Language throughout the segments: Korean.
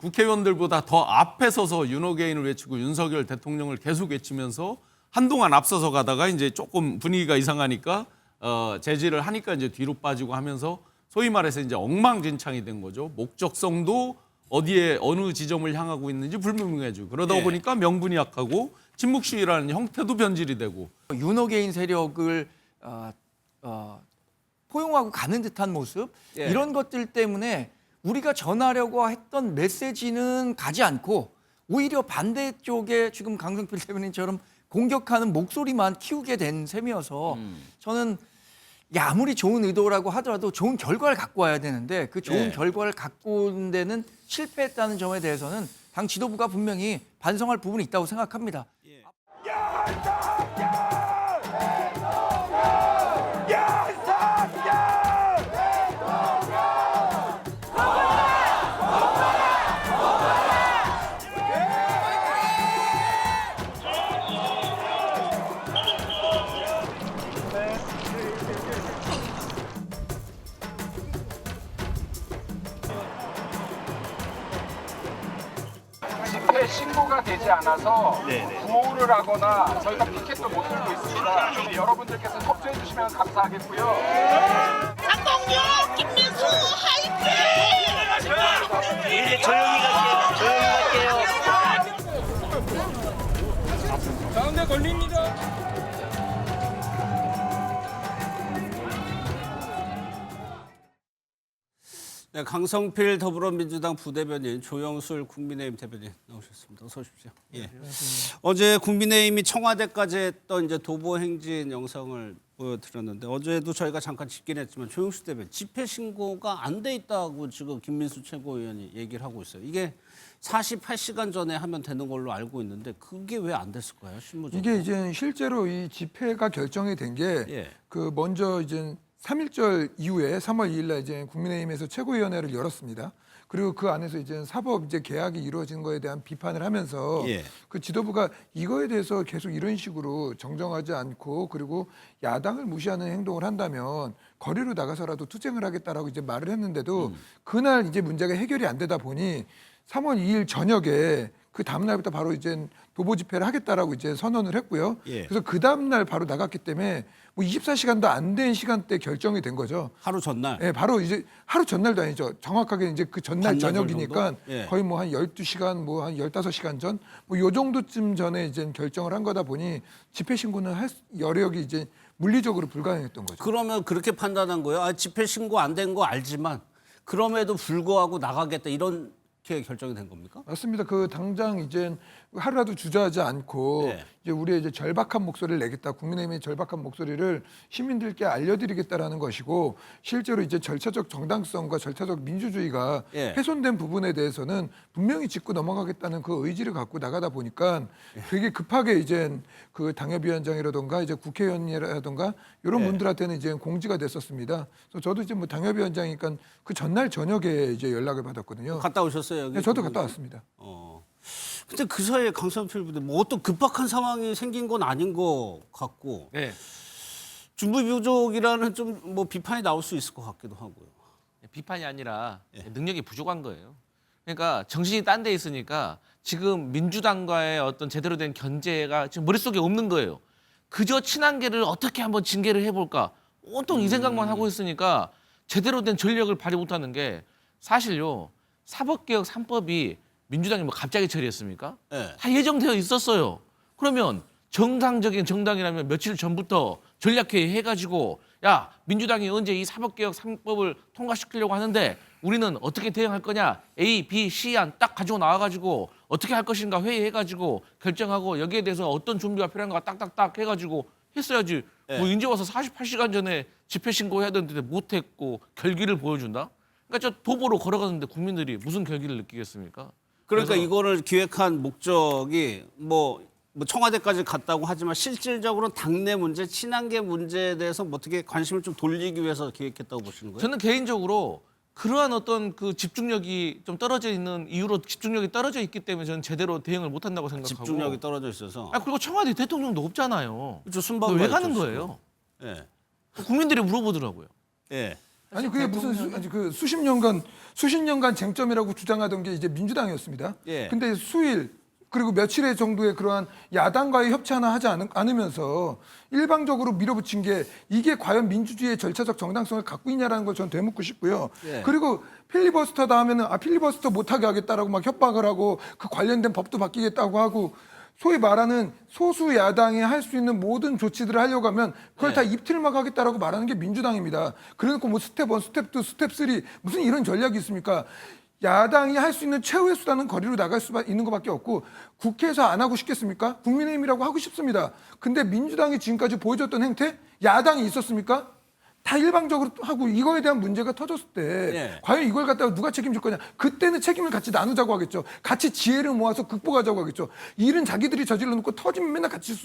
국회의원들보다 더 앞에 서서 윤호개인을 외치고 윤석열 대통령을 계속 외치면서 한동안 앞서서 가다가 이제 조금 분위기가 이상하니까 제지를 하니까 이제 뒤로 빠지고 하면서 소위 말해서 이제 엉망진창이 된 거죠. 목적성도 어디에 어느 지점을 향하고 있는지 불분명해지고 그러다 보니까 명분이 약하고 침묵 시위라는 형태도 변질이 되고 윤호개인 세력을 포용하고 가는 듯한 모습 이런 것들 때문에 우리가 전하려고 했던 메시지는 가지 않고 오히려 반대쪽에 지금 강성필 대변인처럼 공격하는 목소리만 키우게 된 셈이어서 저는 아무리 좋은 의도라고 하더라도 좋은 결과를 갖고 와야 되는데 그 좋은 결과를 갖고 온 데는 실패했다는 점에 대해서는 당 지도부가 분명히 반성할 부분이 있다고 생각합니다. 집회 신고가 되지 않아서 구호를 하거나 저희가 피켓도 못 들고 있습니다. 여러분들께서 협조해 주시면 감사하겠고요. 장동영, 김민수 화이팅! 이제 조용히 갈게요. 가운데 걸립니다. 네, 강성필 더불어민주당 부대변인, 조영술 국민의힘 대변인 나오셨습니다. 어서 오십시오. 예. 어제 국민의힘이 청와대까지 했던 이제 도보 행진 영상을 보여드렸는데 어제도 저희가 잠깐 짚긴 했지만 조영술 대변인 집회 신고가 안 돼 있다고 지금 김민수 최고위원이 얘기를 하고 있어요. 이게 48시간 전에 하면 되는 걸로 알고 있는데 그게 왜 안 됐을까요? 실무적으로. 이게 이제 실제로 이 집회가 결정이 된 게 그 먼저 이제 3.1절 이후에 3월 2일 날 이제 국민의힘에서 최고위원회를 열었습니다. 그리고 그 안에서 이제 사법 이제 계약이 이루어진 거에 대한 비판을 하면서 그 지도부가 이거에 대해서 계속 이런 식으로 정정하지 않고 그리고 야당을 무시하는 행동을 한다면 거리로 나가서라도 투쟁을 하겠다라고 이제 말을 했는데도 그날 이제 문제가 해결이 안 되다 보니 3월 2일 저녁에 그 다음 날부터 바로 이제 도보 집회를 하겠다라고 이제 선언을 했고요. 그래서 그 다음 날 바로 나갔기 때문에 뭐 24시간도 안 된 시간대 결정이 된 거죠. 하루 전날. 네, 바로 이제 하루 전날도 아니죠. 정확하게 이제 그 전날 저녁이니까 거의 뭐 한 12시간 뭐 한 15시간 전 뭐 요 정도쯤 전에 이제 결정을 한 거다 보니 집회 신고는 할 여력이 이제 물리적으로 불가능했던 거죠. 그러면 그렇게 판단한 거예요. 아, 집회 신고 안 된 거 알지만 그럼에도 불구하고 나가겠다 이런 결정이 된 겁니까? 맞습니다. 그 당장 이제 하루라도 주저하지 않고 이제 우리의 이제 절박한 목소리를 내겠다. 국민의힘의 절박한 목소리를 시민들께 알려드리겠다라는 것이고 실제로 이제 절차적 정당성과 절차적 민주주의가 훼손된 부분에 대해서는 분명히 짚고 넘어가겠다는 그 의지를 갖고 나가다 보니까 되게 급하게 이제 그 당협위원장이라든가 이제 국회의원이라든가 이런 분들한테는 이제 공지가 됐었습니다. 그래서 저도 이제 뭐 당협위원장이니까 그 전날 저녁에 이제 연락을 받았거든요. 갔다 오셨어요 여기? 네, 저도 갔다 왔습니다. 근데 그 사이에 강성필 부대 뭐 어떤 급박한 상황이 생긴 건 아닌 것 같고 준비 부족이라는 좀 뭐 비판이 나올 수 있을 것 같기도 하고요. 비판이 아니라 능력이 부족한 거예요. 그러니까 정신이 딴 데 있으니까 지금 민주당과의 어떤 제대로 된 견제가 지금 머릿속에 없는 거예요. 그저 친한계를 어떻게 한번 징계를 해볼까 온통 이 생각만 하고 있으니까 제대로 된 전력을 발휘 못하는 게 사실요. 사법개혁 3법이 민주당이 뭐 갑자기 처리했습니까? 다 예정되어 있었어요. 그러면 정상적인 정당이라면 며칠 전부터 전략회의 해가지고 야 민주당이 언제 이 사법개혁 3법을 통과시키려고 하는데 우리는 어떻게 대응할 거냐 A, B, C안 딱 가지고 나와가지고 어떻게 할 것인가 회의해가지고 결정하고 여기에 대해서 어떤 준비가 필요한가 딱딱딱 해가지고 했어야지. 뭐 이제 와서 48시간 전에 집회 신고해야 되는데 못했고 결기를 보여준다? 그러니까 저 도보로 걸어가는데 국민들이 무슨 결기를 느끼겠습니까? 그러니까 그래서 이거를 기획한 목적이 뭐 청와대까지 갔다고 하지만 실질적으로는 당내 문제, 친한계 문제에 대해서 뭐 어떻게 관심을 좀 돌리기 위해서 기획했다고 보시는 거예요? 저는 개인적으로 그러한 어떤 그 집중력이 좀 떨어져 있는 이유로 집중력이 떨어져 있기 때문에 저는 제대로 대응을 못 한다고 생각하고 집중력이 떨어져 있어서. 그리고 청와대 대통령도 없잖아요. 그렇죠. 순방 왜 가는 거예요? 국민들이 물어보더라고요. 예. 아니 그게 무슨 수십 년간 쟁점이라고 주장하던 게 이제 민주당이었습니다. 예. 근데 수일 그리고 며칠의 정도의 그러한 야당과의 협치 하나 하지 않으면서 일방적으로 밀어붙인 게 이게 과연 민주주의의 절차적 정당성을 갖고 있냐라는 걸 전 되묻고 싶고요. 예. 그리고 필리버스터다 하면은 필리버스터 못하게 하겠다라고 막 협박을 하고 그 관련된 법도 바뀌겠다고 하고 소위 말하는 소수 야당이 할 수 있는 모든 조치들을 하려고 하면 그걸 다 입틀막 하겠다라고 말하는 게 민주당입니다. 그래놓고 뭐 스텝 1, 스텝 2, 스텝 3 무슨 이런 전략이 있습니까? 야당이 할 수 있는 최후의 수단은 거리로 나갈 수 있는 것밖에 없고 국회에서 안 하고 싶겠습니까? 국민의힘이라고 하고 싶습니다. 근데 민주당이 지금까지 보여줬던 행태 야당이 있었습니까? 다 일방적으로 하고 이거에 대한 문제가 터졌을 때 예. 과연 이걸 갖다가 누가 책임질 거냐? 그때는 책임을 같이 나누자고 하겠죠. 같이 지혜를 모아서 극복하자고 하겠죠. 일은 자기들이 저질러 놓고 터지면 맨날 같이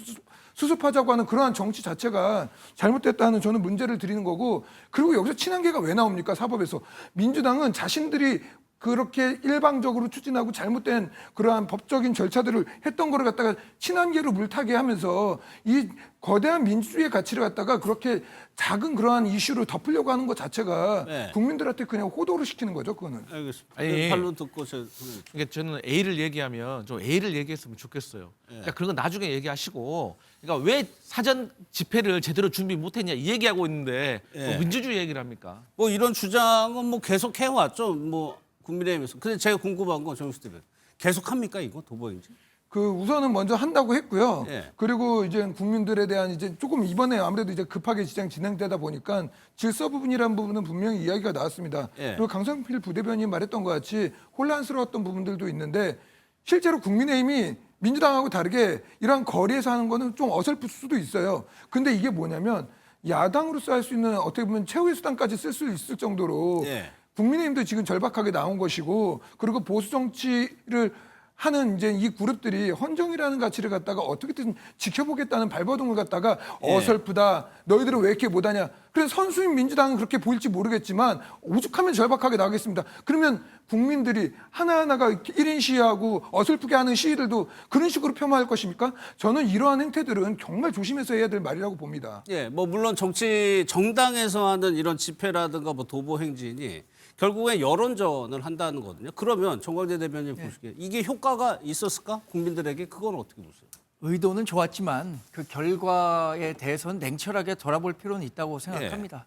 수습하자고 하는 그러한 정치 자체가 잘못됐다는 저는 문제를 드리는 거고 그리고 여기서 친한계가 왜 나옵니까? 사법에서. 민주당은 자신들이 그렇게 일방적으로 추진하고 잘못된 그러한 법적인 절차들을 했던 거를 갖다가 친한계로 물타게 하면서 이 거대한 민주주의의 가치를 갖다가 그렇게 작은 그러한 이슈로 덮으려고 하는 것 자체가 네. 국민들한테 그냥 호도를 시키는 거죠, 그거는. 알겠습니다. 아니, 팔로 듣고 그러니까 저는 A를 얘기하면 좀 A를 얘기했으면 좋겠어요. 그러니까 그런 건 나중에 얘기하시고, 그러니까 왜 사전 집회를 제대로 준비 못했냐 이 얘기하고 있는데 뭐 민주주의 얘기를 합니까? 뭐 이런 주장은 뭐 계속 해왔죠. 뭐 국민의힘에서. 근데 제가 궁금한 건 정유수 대변인 계속 합니까 이거 도보행진? 그 우선은 먼저 한다고 했고요. 예. 그리고 이제 국민들에 대한 이제 조금 이번에 아무래도 이제 급하게 진행되다 보니까 질서 부분이라는 부분은 분명히 이야기가 나왔습니다. 예. 그리고 강성필 부대변인이 말했던 것 같이 혼란스러웠던 부분들도 있는데 실제로 국민의힘이 민주당하고 다르게 이런 거리에서 하는 거는 좀 어설플 수도 있어요. 근데 이게 뭐냐면 야당으로서 할 수 있는 어떻게 보면 최후의 수단까지 쓸 수 있을 정도로 예. 국민의힘도 지금 절박하게 나온 것이고 그리고 보수 정치를 하는 이제 이 그룹들이 헌정이라는 가치를 갖다가 어떻게든 지켜보겠다는 발버둥을 갖다가 어설프다. 너희들은 왜 이렇게 못하냐. 그래서 선수인 민주당은 그렇게 보일지 모르겠지만 오죽하면 절박하게 나가겠습니다. 그러면 국민들이 하나하나가 1인 시위하고 어설프게 하는 시위들도 그런 식으로 폄하할 것입니까? 저는 이러한 행태들은 정말 조심해서 해야 될 말이라고 봅니다. 예, 뭐 물론 정당에서 하는 이런 집회라든가 뭐 도보 행진이 결국에 여론전을 한다는 거거든요. 그러면 정광재 대변인 보시기에 이게 효과가 있었을까? 국민들에게 그건 어떻게 보세요? 의도는 좋았지만 그 결과에 대해서는 냉철하게 돌아볼 필요는 있다고 생각합니다.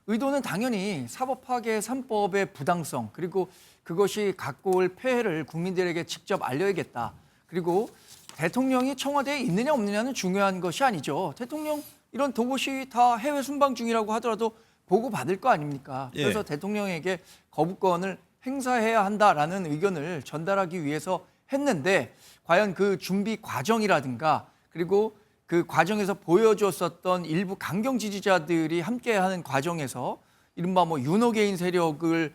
의도는 당연히 사법파괴 3법의 부당성 그리고 그것이 갖고 올 폐해를 국민들에게 직접 알려야겠다. 그리고 대통령이 청와대에 있느냐 없느냐는 중요한 것이 아니죠. 대통령 이런 도보시 다 해외 순방 중이라고 하더라도 보고받을 거 아닙니까? 그래서 대통령에게 거부권을 행사해야 한다라는 의견을 전달하기 위해서 했는데 과연 그 준비 과정이라든가 그리고 그 과정에서 보여줬었던 일부 강경 지지자들이 함께하는 과정에서 이른바 뭐 윤호개인 세력을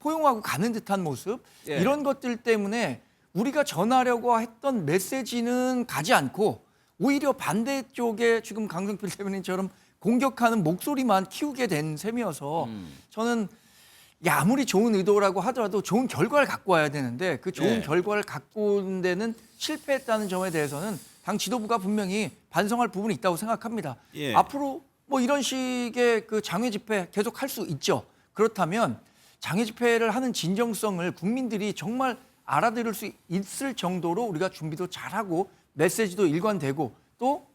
포용하고 가는 듯한 모습 이런 것들 때문에 우리가 전하려고 했던 메시지는 가지 않고 오히려 반대쪽에 지금 강성필 대변인처럼 공격하는 목소리만 키우게 된 셈이어서 저는 아무리 좋은 의도라고 하더라도 좋은 결과를 갖고 와야 되는데 그 좋은 결과를 갖고 온 데는 실패했다는 점에 대해서는 당 지도부가 분명히 반성할 부분이 있다고 생각합니다. 앞으로 뭐 이런 식의 그 장외 집회 계속 할 수 있죠. 그렇다면 장외 집회를 하는 진정성을 국민들이 정말 알아들을 수 있을 정도로 우리가 준비도 잘하고 메시지도 일관되고 또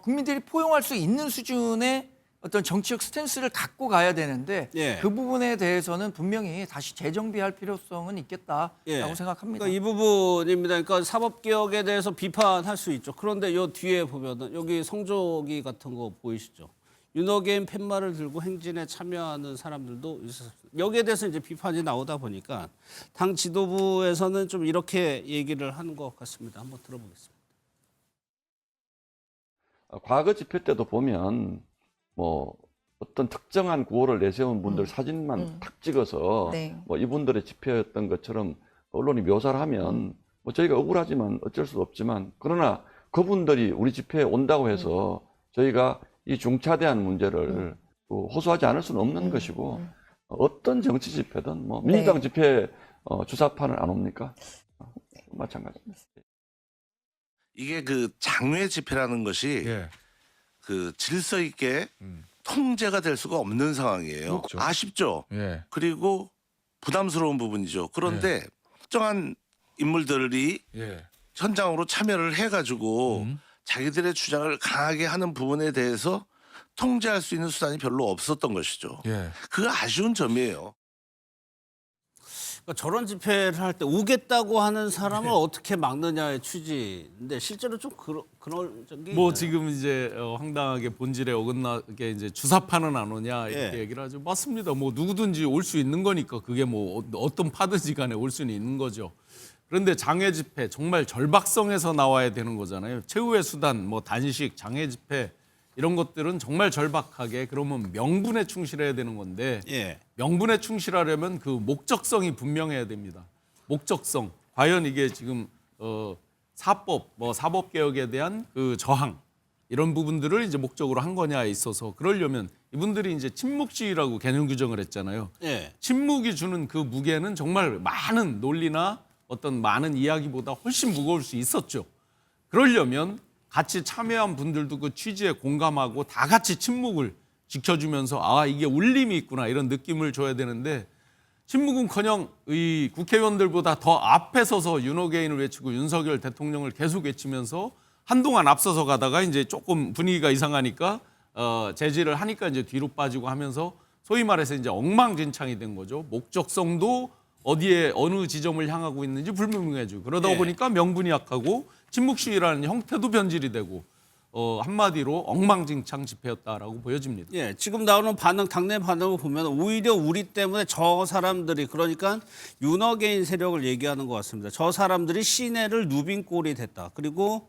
국민들이 포용할 수 있는 수준의 어떤 정치적 스탠스를 갖고 가야 되는데 그 부분에 대해서는 분명히 다시 재정비할 필요성은 있겠다라고 생각합니다. 그러니까 이 부분입니다. 그러니까 사법개혁에 대해서 비판할 수 있죠. 그런데 요 뒤에 보면은 여기 성조기 같은 거 보이시죠? 윤호개인 팻말을 들고 행진에 참여하는 사람들도 있었습니다. 여기에 대해서 이제 비판이 나오다 보니까 당 지도부에서는 좀 이렇게 얘기를 하는 것 같습니다. 한번 들어보겠습니다. 과거 집회 때도 보면 뭐 어떤 특정한 구호를 내세운 분들 사진만 탁 찍어서 뭐 이분들의 집회였던 것처럼 언론이 묘사를 하면 뭐 저희가 억울하지만 어쩔 수 없지만 그러나 그분들이 우리 집회에 온다고 해서 저희가 이 중차대한 문제를 호소하지 않을 수는 없는 것이고 어떤 정치 집회든 뭐 민주당 집회 주사파는 안 옵니까? 마찬가지입니다. 이게 그 장외 집회라는 것이 그 질서 있게 통제가 될 수가 없는 상황이에요. 그렇죠. 아쉽죠. 예. 그리고 부담스러운 부분이죠. 그런데 특정한 인물들이 예. 현장으로 참여를 해가지고 자기들의 주장을 강하게 하는 부분에 대해서 통제할 수 있는 수단이 별로 없었던 것이죠. 예. 그거 아쉬운 점이에요. 그러니까 저런 집회를 할 때 오겠다고 하는 사람을 어떻게 막느냐의 취지인데 실제로 좀 그런 적이 뭐 있나요? 지금 이제 황당하게 본질에 어긋나게 이제 주사파는 안 오냐 이렇게 예. 얘기를 하죠. 맞습니다. 뭐 누구든지 올 수 있는 거니까 그게 뭐 어떤 파든지 간에 올 수는 있는 거죠. 그런데 장외 집회 정말 절박성에서 나와야 되는 거잖아요. 최후의 수단 뭐 단식, 장외 집회 이런 것들은 정말 절박하게 그러면 명분에 충실해야 되는 건데 예. 명분에 충실하려면 그 목적성이 분명해야 됩니다. 목적성. 과연 이게 지금 사법, 뭐 사법 개혁에 대한 그 저항 이런 부분들을 이제 목적으로 한 거냐에 있어서 그러려면 이분들이 이제 침묵 시위라고 개념 규정을 했잖아요. 예. 침묵이 주는 그 무게는 정말 많은 논리나 어떤 많은 이야기보다 훨씬 무거울 수 있었죠. 그러려면 같이 참여한 분들도 그 취지에 공감하고 다 같이 침묵을 지켜주면서 아 이게 울림이 있구나 이런 느낌을 줘야 되는데 침묵은커녕 이 국회의원들보다 더 앞에 서서 윤호개인을 외치고 윤석열 대통령을 계속 외치면서 한동안 앞서서 가다가 이제 조금 분위기가 이상하니까 제지를 하니까 이제 뒤로 빠지고 하면서 소위 말해서 이제 엉망진창이 된 거죠. 목적성도 어디에 어느 지점을 향하고 있는지 불분명해지고 그러다 예. 보니까 명분이 약하고 침묵 시위라는 형태도 변질이 되고 한마디로 엉망진창 집회였다라고 보여집니다. 예, 지금 나오는 반응, 당내 반응을 보면 오히려 우리 때문에 저 사람들이 그러니까 윤호개인 세력을 얘기하는 것 같습니다. 저 사람들이 시내를 누빈꼴이 됐다. 그리고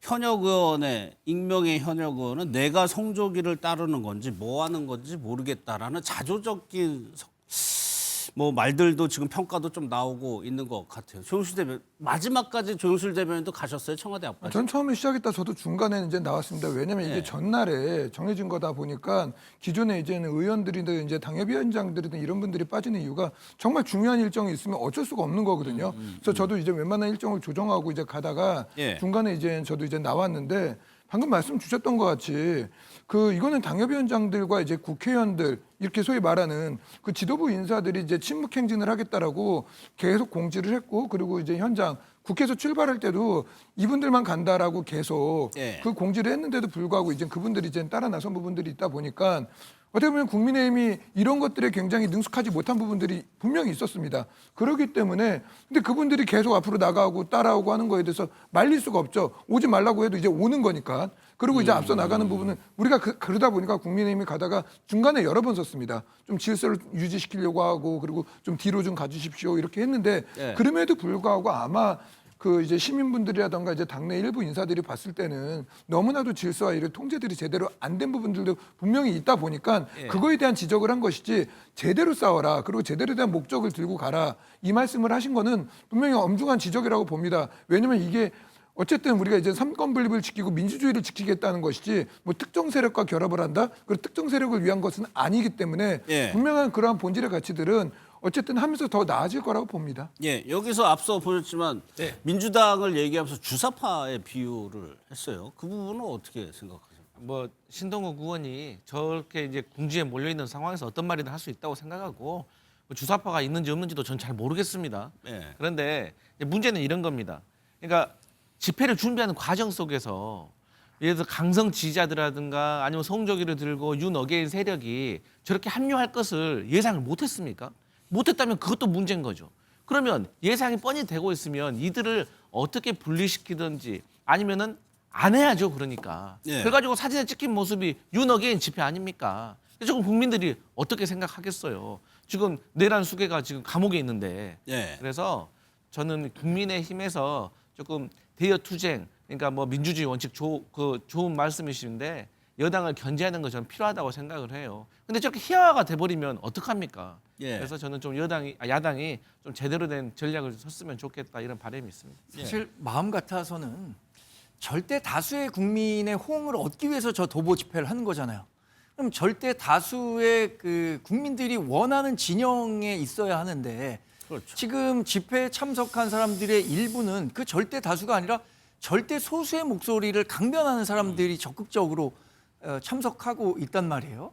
현역 의원의 익명의 현역 의원은 내가 성조기를 따르는 건지 뭐 하는 건지 모르겠다라는 자조적인 뭐 말들도 지금 평가도 좀 나오고 있는 것 같아요. 조영실 대변인 마지막까지 조영실 대변인도 가셨어요 청와대 앞까지. 전 처음에 시작했다 저도 중간에 이제 나왔습니다. 왜냐면 이게 예. 전날에 정해진 거다 보니까 기존에 이제는 의원들이든 이제 당협위원장들이든 이런 분들이 빠지는 이유가 정말 중요한 일정이 있으면 어쩔 수가 없는 거거든요. 그래서 저도 이제 웬만한 일정을 조정하고 이제 가다가 예. 중간에 이제 저도 이제 나왔는데 방금 말씀 주셨던 것 같이 이거는 당협위원장들과 이제 국회의원들 이렇게 소위 말하는 그 지도부 인사들이 이제 침묵 행진을 하겠다라고 계속 공지를 했고 그리고 이제 현장 국회에서 출발할 때도 이분들만 간다라고 계속 예. 그 공지를 했는데도 불구하고 이제 그분들이 이제 따라 나선 부분들이 있다 보니까 어떻게 보면 국민의힘이 이런 것들에 굉장히 능숙하지 못한 부분들이 분명히 있었습니다. 그렇기 때문에 근데 그분들이 계속 앞으로 나가고 따라오고 하는 거에 대해서 말릴 수가 없죠. 오지 말라고 해도 이제 오는 거니까. 그리고 이제 앞서 나가는 부분은 우리가 그러다 보니까 국민의힘이 가다가 중간에 여러 번 썼습니다. 좀 질서를 유지시키려고 하고 그리고 좀 뒤로 좀 가주십시오 이렇게 했는데 예. 그럼에도 불구하고 아마 이제 시민분들이라던가 이제 당내 일부 인사들이 봤을 때는 너무나도 질서와 이런 통제들이 제대로 안 된 부분들도 분명히 있다 보니까 그거에 대한 지적을 한 것이지 제대로 싸워라 그리고 제대로 대한 목적을 들고 가라 이 말씀을 하신 거는 분명히 엄중한 지적이라고 봅니다. 왜냐면 이게 어쨌든 우리가 이제 삼권 분립을 지키고 민주주의를 지키겠다는 것이지 뭐 특정 세력과 결합을 한다 그리고 특정 세력을 위한 것은 아니기 때문에 예. 분명한 그러한 본질의 가치들은 어쨌든 하면서 더 나아질 거라고 봅니다. 예, 여기서 앞서 보셨지만 민주당을 얘기하면서 주사파의 비유를 했어요. 그 부분은 어떻게 생각하세요? 뭐 신동욱 의원이 저렇게 이제 궁지에 몰려 있는 상황에서 어떤 말이든 할 수 있다고 생각하고 뭐 주사파가 있는지 없는지도 전 잘 모르겠습니다. 예. 그런데 이제 문제는 이런 겁니다. 그러니까 집회를 준비하는 과정 속에서 예를 들어 강성 지지자들이라든가 아니면 송조기를 들고 윤어게인 세력이 저렇게 합류할 것을 예상을 못했습니까? 못했다면 그것도 문제인 거죠. 그러면 예상이 뻔히 되고 있으면 이들을 어떻게 분리시키든지 아니면은 안 해야죠. 그러니까. 예. 그래가지고 사진에 찍힌 모습이 윤어게인 집회 아닙니까? 지금 국민들이 어떻게 생각하겠어요. 지금 내란 수괴가 지금 감옥에 있는데. 예. 그래서 저는 국민의힘에서 조금 대여 투쟁, 그러니까 뭐 민주주의 원칙 좋은 말씀이신데 여당을 견제하는 거 저는 필요하다고 생각을 해요. 근데 저렇게 희화화가 돼버리면 어떡합니까? 예. 그래서 저는 좀 야당이 좀 제대로 된 전략을 썼으면 좋겠다 이런 바람이 있습니다. 사실 마음 같아서는 절대 다수의 국민의 호응을 얻기 위해서 저 도보 집회를 하는 거잖아요. 그럼 절대 다수의 그 국민들이 원하는 진영에 있어야 하는데 그렇죠. 지금 집회에 참석한 사람들의 일부는 그 절대 다수가 아니라 절대 소수의 목소리를 강변하는 사람들이 적극적으로 참석하고 있단 말이에요.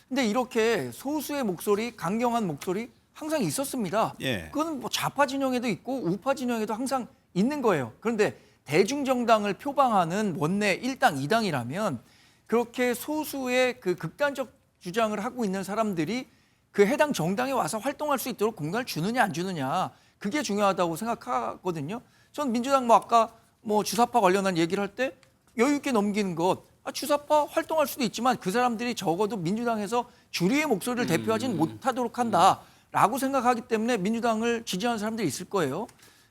근데 이렇게 소수의 목소리, 강경한 목소리 항상 있었습니다. 예. 그거는 뭐 좌파 진영에도 있고 우파 진영에도 항상 있는 거예요. 그런데 대중정당을 표방하는 원내 1당, 2당이라면 그렇게 소수의 그 극단적 주장을 하고 있는 사람들이 그 해당 정당에 와서 활동할 수 있도록 공간을 주느냐 안 주느냐 그게 중요하다고 생각하거든요. 전 민주당 뭐 아까 뭐 주사파 관련한 얘기를 할 때 여유 있게 넘기는 것 주사파 활동할 수도 있지만 그 사람들이 적어도 민주당에서 주류의 목소리를 대표하지는 못하도록 한다라고 생각하기 때문에 민주당을 지지하는 사람들이 있을 거예요.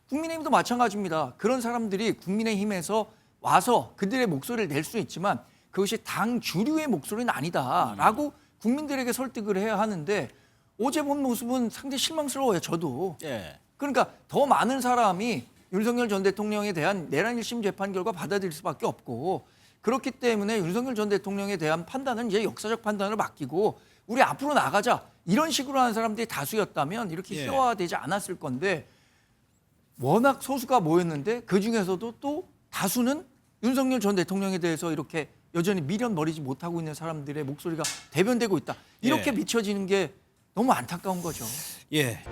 국민의힘도 마찬가지입니다. 그런 사람들이 국민의힘에서 와서 그들의 목소리를 낼 수 있지만 그것이 당 주류의 목소리는 아니다라고 국민들에게 설득을 해야 하는데 어제 본 모습은 상당히 실망스러워요. 저도. 예. 그러니까 더 많은 사람이 윤석열 전 대통령에 대한 내란 1심 재판 결과 받아들일 수밖에 없고 그렇기 때문에 윤석열 전 대통령에 대한 판단은 이제 역사적 판단을 맡기고 우리 앞으로 나가자 이런 식으로 하는 사람들이 다수였다면 이렇게 예. 희화화되지 않았을 건데 워낙 소수가 모였는데 그중에서도 또 다수는 윤석열 전 대통령에 대해서 이렇게 여전히 미련 버리지 못하고 있는 사람들의 목소리가 대변되고 있다. 이렇게 예. 비춰지는 게 너무 안타까운 거죠. 예.